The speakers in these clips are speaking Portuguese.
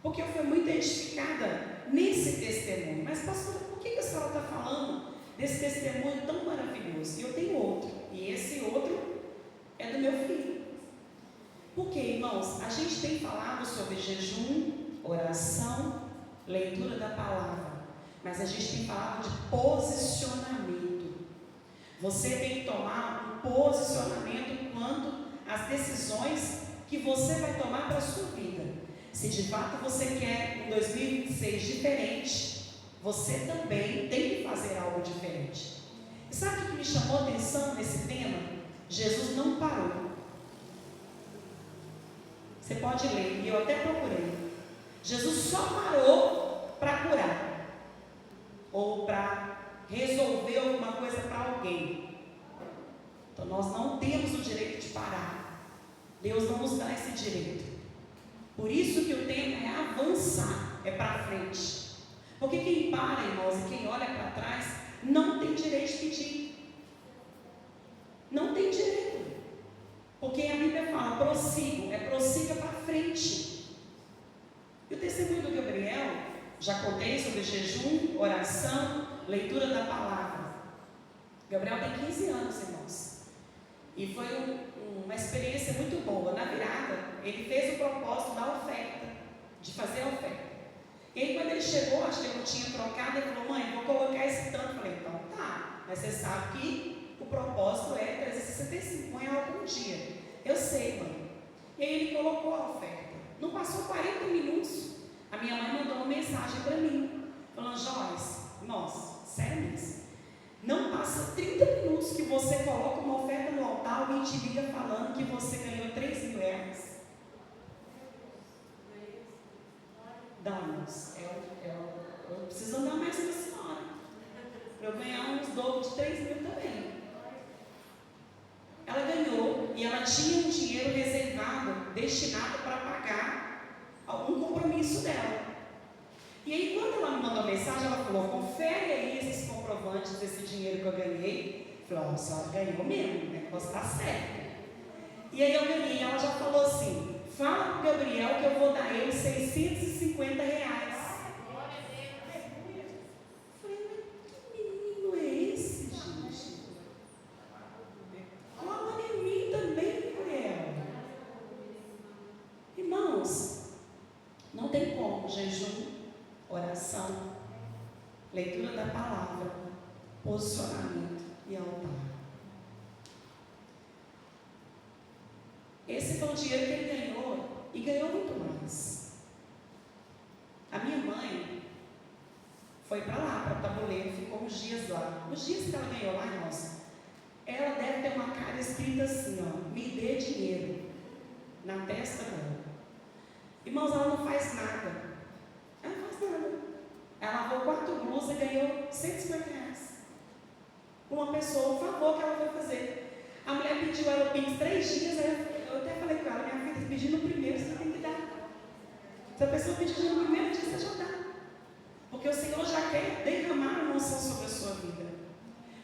porque eu fui muito edificada nesse testemunho. Mas, pastora, por que a senhora está falando desse testemunho tão maravilhoso? E eu tenho outro, e esse outro é do meu filho. Porque, irmãos, a gente tem falado sobre jejum, oração, leitura da palavra, mas a gente tem falado de posicionamento. Você tem que tomar um posicionamento quanto às decisões que você vai tomar para a sua vida. Se de fato você quer um 2026 diferente, você também tem que fazer algo diferente. E sabe o que me chamou a atenção nesse tema? Jesus não parou. Você pode ler, e eu até procurei. Jesus só parou para curar, ou para resolver alguma coisa para alguém. Então nós não temos o direito de parar. Deus não nos dá esse direito. Por isso que o tema é avançar, é para frente. Porque quem para, irmãos, e quem olha para trás, não tem direito de pedir. Não tem direito. Porque a Bíblia fala, prossiga para frente. E o testemunho do Gabriel, já contei sobre jejum, oração, leitura da palavra. Gabriel tem 15 anos, irmãos. E foi uma experiência muito boa. Na virada, ele fez o propósito da oferta, de fazer a oferta. E aí quando ele chegou, acho que ele não tinha trocado, ele falou, mãe, vou colocar esse tanto. Eu falei, então tá, mas você sabe que o propósito é 365, põe algum dia. Eu sei, mãe. E aí ele colocou a oferta. Não passou 40 minutos, a minha mãe mandou uma mensagem para mim, falando, Joyce, nossa, sério mesmo, não passa 30 minutos que você coloca uma oferta no altar, alguém te liga falando que você ganhou 3 mil reais. Danos, eu preciso andar mais com a senhora, para eu ganhar uns dobros de 3 mil também. Ela ganhou e ela tinha um dinheiro reservado, destinado para pagar algum compromisso dela. E aí quando ela me mandou a mensagem, ela falou, confere aí esses comprovantes desse dinheiro que eu ganhei. Eu falei, a senhora ganhou mesmo, o negócio está certo. E aí eu ganhei, ela já falou assim, fala para o Gabriel que eu vou dar ele 650 reais. Não tem como jejum, oração, leitura da palavra, posicionamento e altar. Esse foi o dinheiro que ele ganhou e ganhou muito mais. A minha mãe foi para lá, para Tabuleiro, ficou uns dias lá. Os dias que ela ganhou lá, irmãos, ela deve ter uma cara escrita assim, ó, me dê dinheiro, na testa dela. Irmãos, ela não faz nada. Ela não faz nada. Ela lavou 4 blusas e ganhou 150 reais. Uma pessoa, o favor que ela foi fazer. A mulher pediu ela o Pix 3 dias, eu até falei com ela, minha filha, se pedir no primeiro, você tem que dar. Se a pessoa pedir no primeiro dia, você já dá. Porque o Senhor já quer derramar uma unção sobre a sua vida.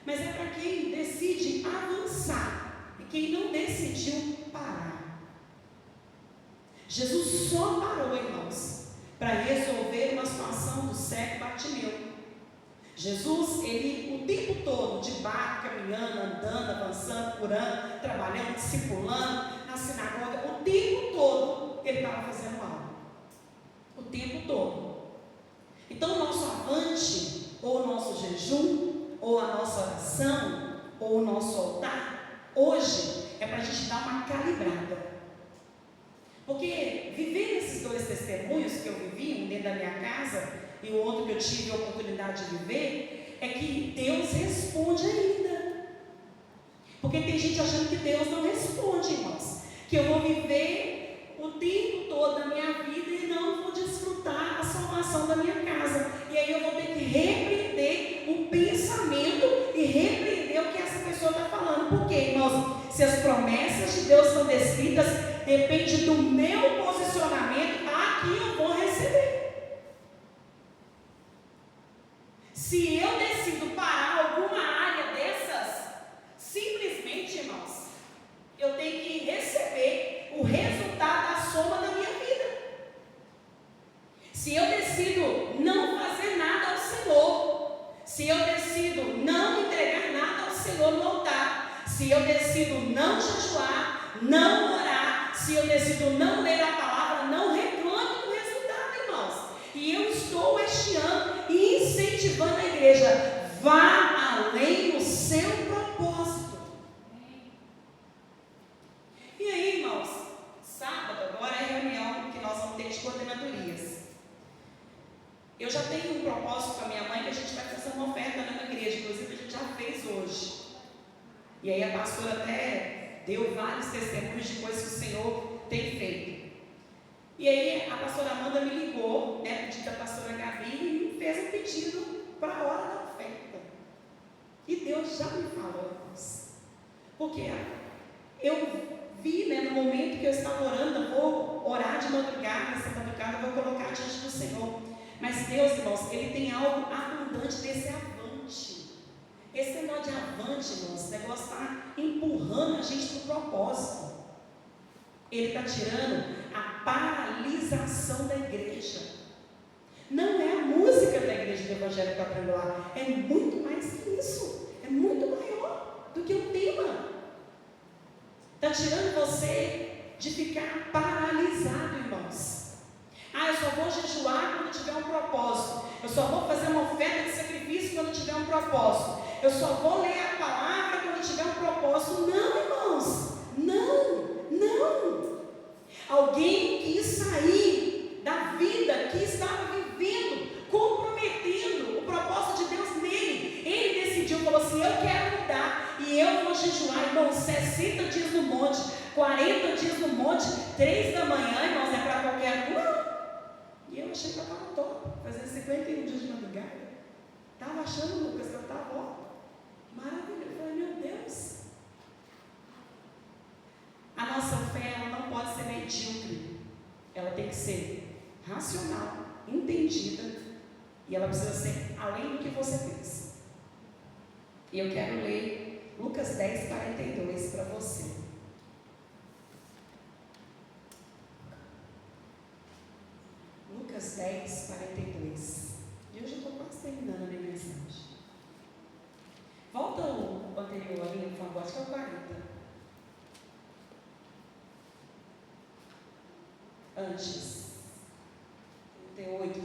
Mas é para quem decide avançar e quem não decidiu parar. Jesus só parou, irmãos, para resolver uma situação do cego Bartimeu. Jesus, ele o tempo todo, de barco, caminhando, andando, avançando, curando, trabalhando, discipulando, na sinagoga, o tempo todo ele estava fazendo algo. O tempo todo. Então o nosso avante, ou o nosso jejum, ou a nossa oração, ou o nosso altar, hoje é para a gente dar uma calibrada. Porque viver esses 2 testemunhos que eu vivi, um dentro da minha casa e o outro que eu tive a oportunidade de viver, é que Deus responde ainda. Porque tem gente achando que Deus não responde, irmãos. Que eu vou viver o tempo todo da minha vida e não vou desfrutar a salvação da minha casa. E aí eu vou ter que repreender o pensamento e repreender o que essa pessoa está falando. Por quê, irmãos? Se as promessas de Deus são descritas, depende do meu posicionamento a que eu vou receber. Se eu decido parar alguma área dessas, simplesmente, irmãos, eu tenho que receber o resultado da soma da minha vida. se eu decido não fazer nada ao Senhor, se eu decido não entregar nada ao Senhor no altar, se eu decido não jejuar, não orar, se eu decido não ler a palavra, não reclame do resultado, irmãos. E eu estou este ano incentivando a igreja, vá além do seu propósito. E aí, irmãos, sábado agora é a reunião que nós vamos ter de coordenadorias. Eu já tenho um propósito com a minha mãe que a gente vai fazer uma oferta na igreja, inclusive a gente já fez hoje. E aí a pastora até deu vários testemunhos de coisas que o Senhor tem feito. E aí a pastora Amanda me ligou, pedido da pastora Gabi, e me fez um pedido para a hora da oferta. E Deus já me falou, irmãos. Porque eu vi, no momento que eu estava orando, eu vou orar de madrugada, nessa madrugada eu vou colocar diante do Senhor. Mas Deus, irmãos, Ele tem algo abundante desse avante. Esse negócio de avante, irmãos, esse negócio está empurrando a gente para o propósito. Ele está tirando a paralisação da igreja. Não é a música da igreja do Evangelho Quadrangular, é muito mais que isso. É muito maior do que o tema. Está tirando você de ficar paralisado, irmãos. Eu só vou jejuar quando tiver um propósito. Eu só vou fazer uma oferta de sacrifício quando tiver um propósito. Eu só vou ler a palavra quando tiver um propósito. Não, irmãos. Não. Alguém quis sair da vida que estava vivendo, comprometendo o propósito de Deus nele. Ele decidiu, falou assim, eu quero mudar e eu vou jejuar, irmãos, 60 dias no monte, 40 dias no monte, 3 da manhã, irmãos, é para qualquer um. Não. E eu achei que eu estava top, fazendo 51 dias de madrugada. Estava achando, Lucas, que eu estava maravilhoso. Eu falei, meu Deus. A nossa fé, ela não pode ser medíocre. Ela tem que ser racional, entendida. E ela precisa ser além do que você pensa. E eu quero ler Lucas 10, 42 para você. Lucas 10, 42. E eu já estou quase terminando a minha mensagem. Volta o anterior ali, por favor, acho que é o 40. Antes. 38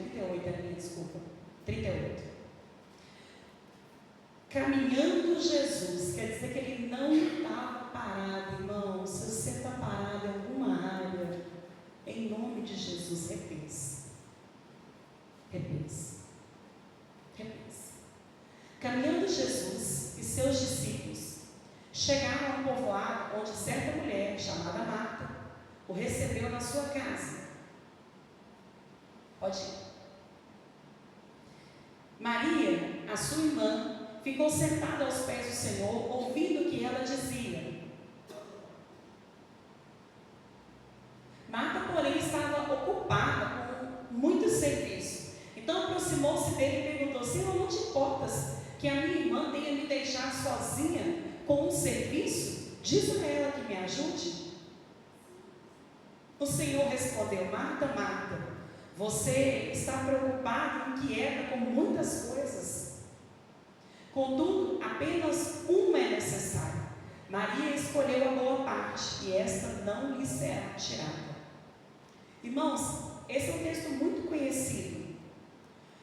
era minha desculpa. 38. Caminhando Jesus, quer dizer que ele não estava parado, irmão. Se você está parado em alguma área, em nome de Jesus, repense. Caminhando Jesus e seus discípulos chegaram a um povoado onde certa mulher, chamada Marta, o recebeu na sua casa. Pode ir. Maria, a sua irmã, ficou sentada aos pés do Senhor, ouvindo o que ela dizia. Marta, porém, estava ocupada com muito serviço. Então aproximou-se dele e perguntou, Senhor, não te importas que a minha irmã tenha me deixado sozinha com um serviço? Diz a ela que me ajude. O Senhor respondeu, Marta, Marta, você está preocupada e inquieta com muitas coisas. Contudo, apenas uma é necessária. Maria escolheu a boa parte e esta não lhe será tirada. Irmãos, esse é um texto muito conhecido.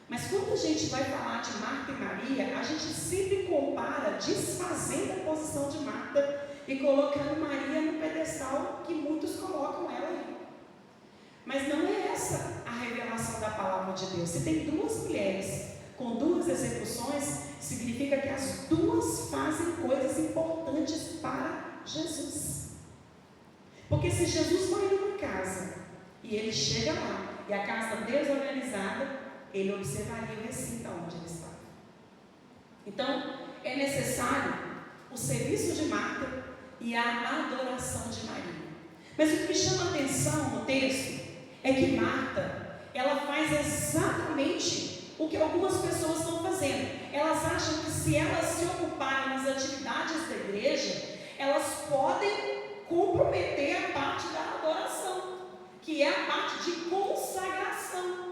Mas quando a gente vai falar de Marta e Maria, a gente sempre compara, desfazendo a posição de Marta e colocando Maria no pedestal que muitos colocam ela aí. Mas não é essa a revelação da palavra de Deus. Se tem duas mulheres com duas execuções, significa que as duas fazem coisas importantes para Jesus. Porque se Jesus vai numa casa e ele chega lá e a casa desorganizada, ele observaria o recinto onde ele estava. Então, é necessário o serviço de Marta e a adoração de Maria. Mas o que me chama a atenção no texto é que Marta, ela faz exatamente o que algumas pessoas estão fazendo. Elas acham que se elas se ocuparem nas atividades da igreja, elas podem comprometer a parte da adoração, que é a parte de consagração.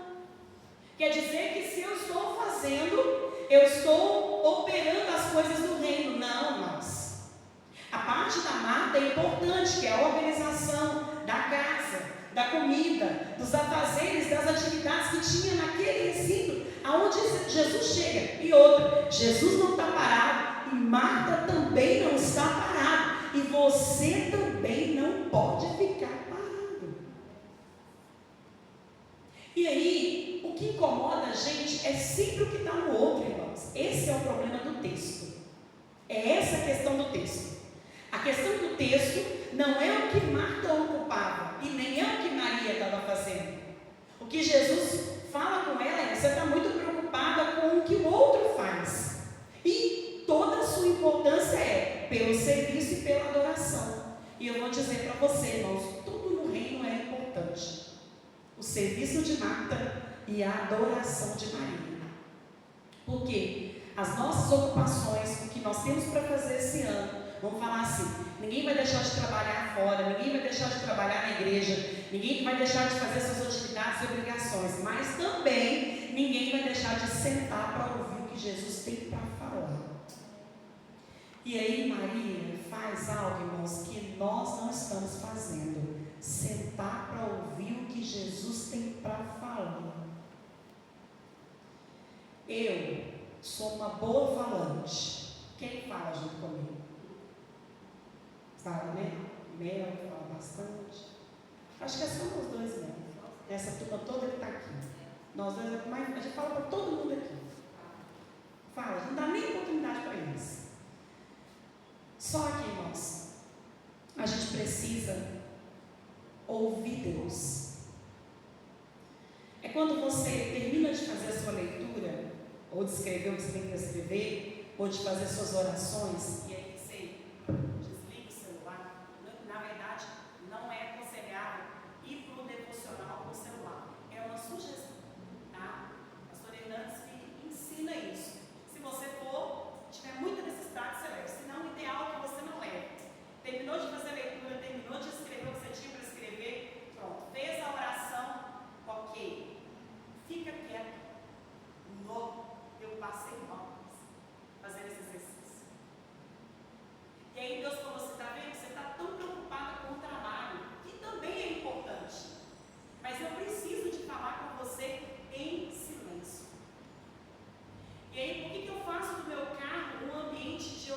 Marta é importante, que é a organização da casa, da comida, dos afazeres, das atividades que tinha naquele recinto, aonde Jesus chega. E outra, Jesus não está parado, e Marta também não está parada, e você também não pode ficar parado. E aí, o que incomoda a gente é sempre o que está no outro, irmãos. Esse é o problema do texto. É essa a questão do texto. A questão do texto não é o que Marta ocupava e nem é o que Maria estava fazendo. O que Jesus fala com ela é: você está muito preocupada com o que o outro faz. E toda a sua importância é pelo serviço e pela adoração. E eu vou dizer para você, irmãos, tudo no reino é importante. O serviço de Marta e a adoração de Maria. Por quê? As nossas ocupações, o que nós temos para fazer esse ano, vamos falar assim: ninguém vai deixar de trabalhar fora, ninguém vai deixar de trabalhar na igreja, ninguém vai deixar de fazer suas atividades e obrigações, mas também ninguém vai deixar de sentar para ouvir o que Jesus tem para falar. E aí Maria faz algo, irmãos, que nós não estamos fazendo: sentar para ouvir o que Jesus tem para falar. Eu sou uma boa falante. Quem fala junto comigo? Fala, né? Mel fala bastante. Acho que é só nós dois mesmo. Essa turma toda que está aqui. Nós dois, a gente fala para todo mundo aqui. Fala, não dá nem oportunidade para eles. Só que, irmãos, a gente precisa ouvir Deus. É quando você termina de fazer a sua leitura, ou de escrever o que você tem que escrever, ou de fazer suas orações, e aí você desliga o celular. Na verdade, não é aconselhável ir para o devocional com o celular. É uma sugestão, tá? A pastora Hernandes ensina isso. Se você tiver muita necessidade, você leva. Se não, o ideal é que você não leve. Terminou de fazer a leitura, terminou de escrever o que você tinha para escrever, pronto, fez a oração, ok. Fica quieto. Eu passei mal fazendo esse exercício. E aí Deus falou: você está vendo? Você está tão preocupada com o trabalho, que também é importante, mas eu preciso de falar com você em silêncio. E aí, por que eu faço do meu carro um ambiente de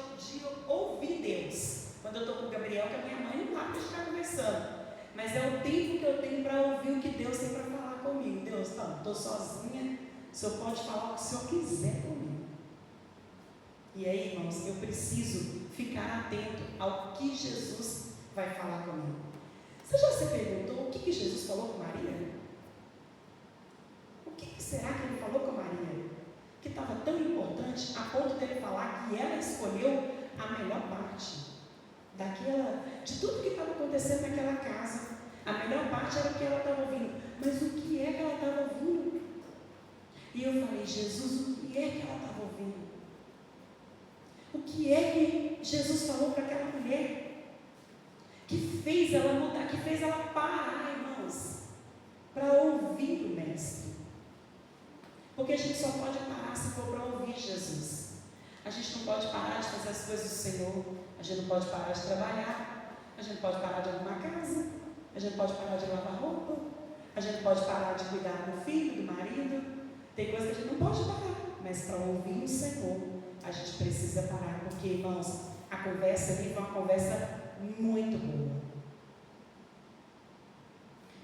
ouvir Deus? Quando eu estou com o Gabriel, que a minha mãe não dá para ficar conversando, mas é o tempo que eu tenho para ouvir o que Deus tem para falar comigo. Deus, não, estou sozinha, o Senhor pode falar o que o Senhor quiser comigo. E aí, irmãos, eu preciso ficar atento ao que Jesus vai falar comigo. Você já se perguntou o que Jesus falou com Maria? O que será que ele falou com Maria? Que estava tão importante a ponto dele falar que ela escolheu a melhor parte de tudo que estava acontecendo naquela casa. A melhor parte era o que ela estava ouvindo. Mas o que é que ela estava ouvindo? E eu falei: Jesus, o que é que ela estava ouvindo? O que é que Jesus falou para aquela mulher? Que fez ela mudar, que fez ela parar, irmãos, para ouvir o Mestre. Porque a gente só pode parar se for para ouvir Jesus. A gente não pode parar de fazer as coisas do Senhor. A gente não pode parar de trabalhar. A gente não pode parar de arrumar casa. A gente não pode parar de lavar roupa. A gente não pode parar de cuidar do filho, do marido. Tem coisa que a gente não pode parar. Mas para ouvir o Senhor, a gente precisa parar. Porque, irmãos, a conversa ali foi uma conversa muito boa.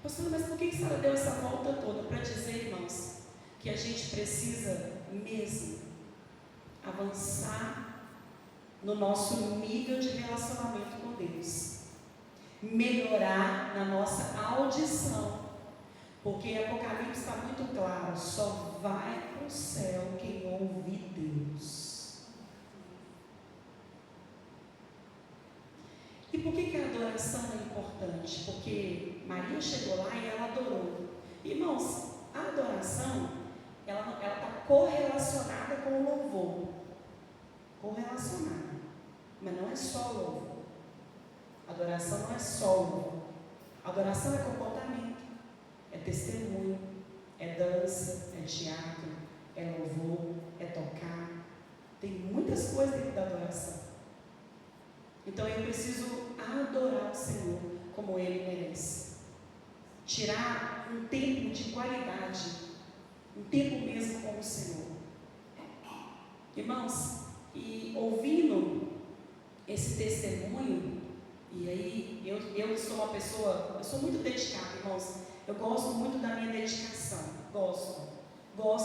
Pastor, mas por que a senhora deu essa volta toda? Para dizer, irmãos, que a gente precisa mesmo avançar no nosso nível de relacionamento com Deus, melhorar na nossa audição, porque Apocalipse está muito claro: só vai para o céu quem ouve Deus. E por que a adoração é importante? Porque Maria chegou lá e ela adorou. Irmãos, a adoração ela está correlacionada com o louvor. Correlacionada. Mas não é só louvor. Adoração não é só louvor. Adoração é comportamento, é testemunho, é dança, é teatro, é louvor, é tocar. Tem muitas coisas dentro da adoração. Então eu preciso adorar o Senhor como Ele merece. Tirar um tempo de qualidade, um tempo mesmo com o Senhor. Irmãos, e ouvindo esse testemunho, e aí eu sou uma pessoa, eu sou muito dedicada, irmãos, eu gosto muito da minha dedicação, gosto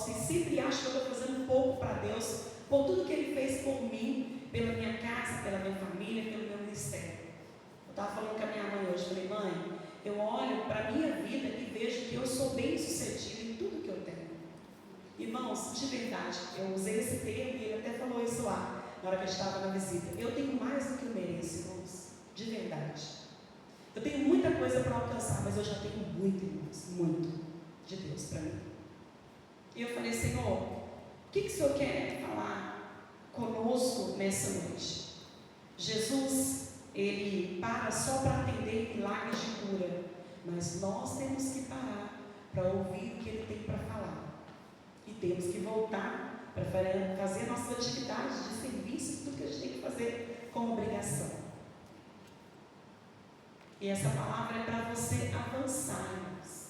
e sempre acho que eu estou fazendo um pouco para Deus, por tudo que Ele fez por mim, pela minha casa, pela minha família, pelo meu ministério. Eu estava falando com a minha mãe hoje, falei, mãe, eu olho para a minha vida e vejo que eu sou bem sucedida em tudo que eu tenho. Irmãos, de verdade, eu usei esse termo e ele até falou isso lá, na hora que eu estava na visita. Eu tenho mais do que eu mereço, irmãos, de verdade. Eu tenho muita coisa para alcançar, mas eu já tenho muito, irmãos, muito de Deus para mim. E eu falei, Senhor, o que o Senhor quer falar conosco nessa noite? Jesus, Ele para só para atender milagres de cura, mas nós temos que parar para ouvir o que Ele tem para falar. E temos que voltar para fazer nossas atividades de serviço, tudo que a gente tem que fazer com obrigação. E essa palavra é para você avançar, irmãos.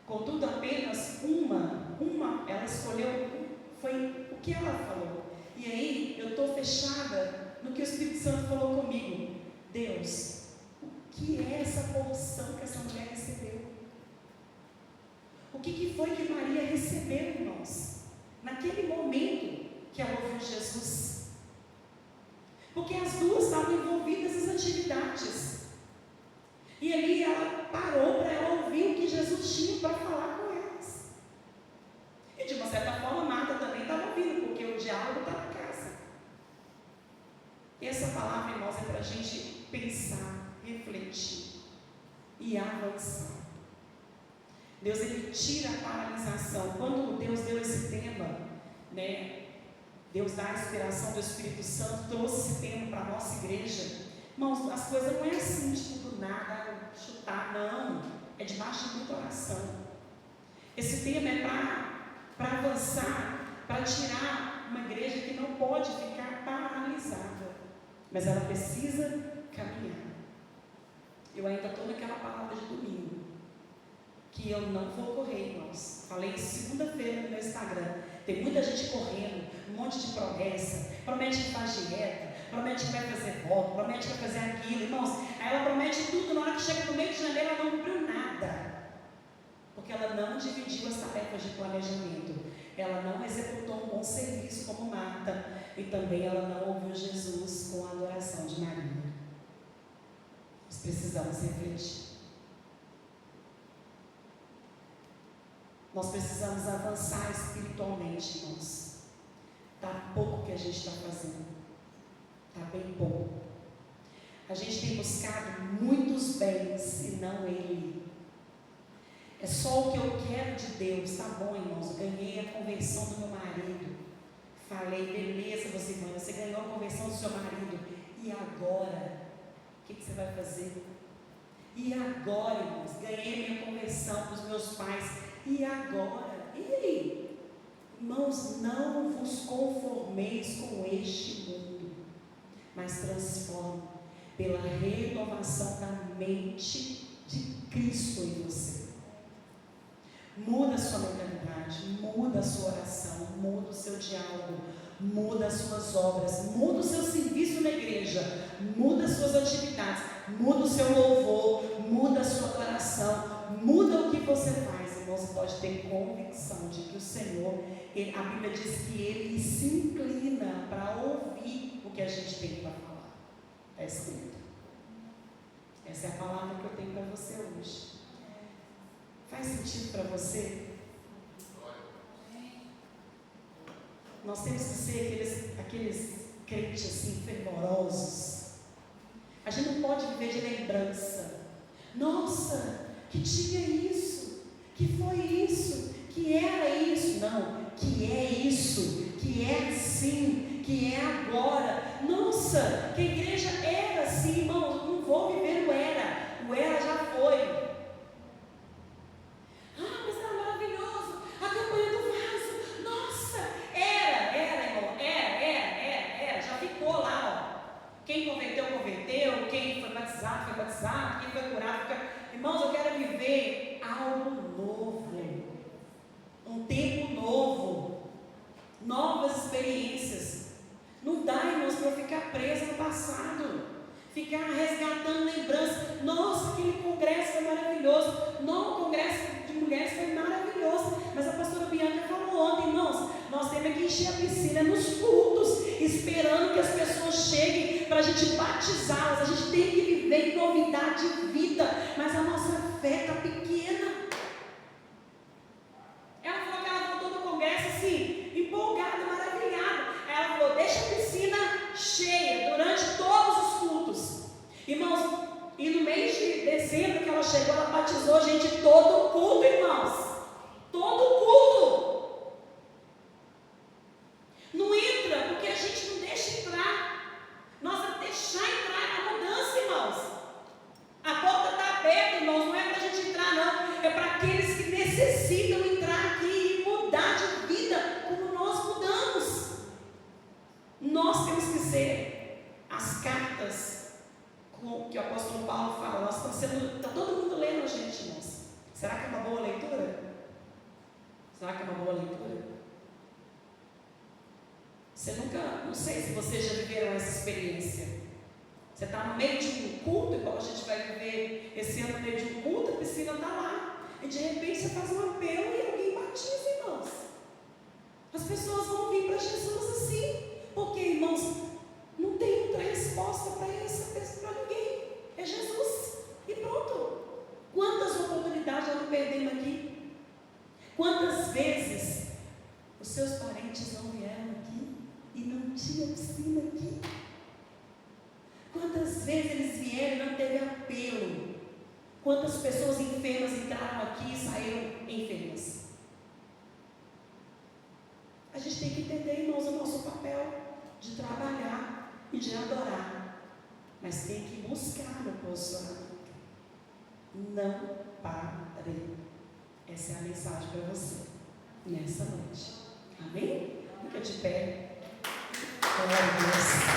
Contudo, apenas uma, ela escolheu, foi o que ela falou. E aí, eu estou fechada no que o Espírito Santo falou comigo. Deus, o que é essa porção que essa mulher recebeu? O que foi que Maria recebeu, irmãos? Naquele momento que ela ouviu Jesus. Porque as duas estavam envolvidas nas atividades. E ali ela parou para ela ouvir o que Jesus tinha para falar com elas. E de uma certa forma, Marta também estava ouvindo, porque o diálogo está na casa. E essa palavra, irmãos, é para a gente pensar, refletir e avançar. Deus, Ele tira a paralisação. Quando Deus deu esse tema, né, Deus dá a inspiração do Espírito Santo, trouxe esse tema para a nossa igreja. Irmãos, as coisas não é assim, tipo, do nada, chutar, não. É debaixo de muita oração. Esse tema é para avançar, para tirar uma igreja que não pode ficar paralisada, mas ela precisa caminhar. Eu ainda estou naquela palavra de domingo, que eu não vou correr, irmãos. Falei segunda-feira no meu Instagram. Tem muita gente correndo, um monte de promessa, promete que faz dieta, promete que vai fazer voto, promete que vai fazer aquilo, irmãos. Aí ela promete tudo, na hora que chega no meio de janeiro ela não cumpriu nada, porque ela não dividiu as tarefas de planejamento, ela não executou um bom serviço como Marta, e também ela não ouviu Jesus com a adoração de Maria. Nós precisamos refletir. Nós precisamos avançar espiritualmente, irmãos. Está pouco que a gente está fazendo. Está bem pouco. A gente tem buscado muitos bens e não Ele. É só o que eu quero de Deus. Tá bom, irmãos, ganhei a conversão do meu marido. Falei, beleza, você ganhou a conversão do seu marido. E agora? O que você vai fazer? E agora, irmãos, ganhei minha conversão dos meus pais. E agora? E aí? Irmãos, não vos conformeis com este mundo, mas transforme pela renovação da mente de Cristo em você. Muda a sua mentalidade, muda a sua oração, muda o seu diálogo, muda as suas obras, muda o seu serviço na igreja, muda as suas atividades, muda o seu louvor, muda a sua adoração, muda o que você faz. Você pode ter convicção de que o Senhor, a Bíblia diz que Ele se inclina para ouvir o que a gente tem para falar. Está escrito. Essa é a palavra que eu tenho para você hoje. Faz sentido para você? Nós temos que ser aqueles crentes assim, fervorosos. A gente não pode viver de lembrança. Nossa, que tinha isso. Que foi isso, que era isso, não, que é isso, que é assim, que é agora. Nossa, que a igreja era assim, irmão, não vou viver o era já foi. Ah, mas era maravilhoso, a campanha do vaso, nossa, era, irmão, era, já ficou lá, ó. Quem converteu, quem gente batizá-las, a gente tem que viver em novidade de vida, mas a nossa fé está pequena. Ela falou que ela voltou do congresso assim, empolgada, maravilhada. Ela falou, deixa a piscina cheia durante todos os cultos. Irmãos, e no mês de dezembro que ela chegou, ela batizou gente todo culto, irmãos. Todo culto. Não entra, porque a gente não deixa entrar. Nós deixar entrar na mudança, irmãos. A porta está aberta, irmãos, não é para a gente entrar, não. É para aqueles que necessitam entrar aqui e mudar de vida como nós mudamos. Nós temos que ser as cartas que o apóstolo Paulo fala. Nós estamos sendo, está todo mundo lendo a gente, irmãos. Será que é uma boa leitura? Será que é uma boa leitura? Você nunca, não sei se vocês já viveram essa experiência. Você está no meio de um culto, igual a gente vai viver esse ano no meio de um culto, a piscina está lá. E de repente você faz um apelo e alguém batiza, irmãos. As pessoas vão vir para Jesus assim. Porque, irmãos, não tem outra resposta para essa para ninguém. É Jesus. E pronto. Quantas oportunidades já não perdemos aqui? Quantas vezes os seus parentes não vieram aqui e não tinha piscina aqui? Quantas vezes eles vieram e não teve apelo? Quantas pessoas enfermas entraram aqui e saíram enfermas? A gente tem que entender, irmãos, o nosso papel de trabalhar e de adorar, mas tem que buscar o posicionamento. Não pare. Essa é a mensagem para você nessa noite. Amém? Fica de pé. Glória a Deus.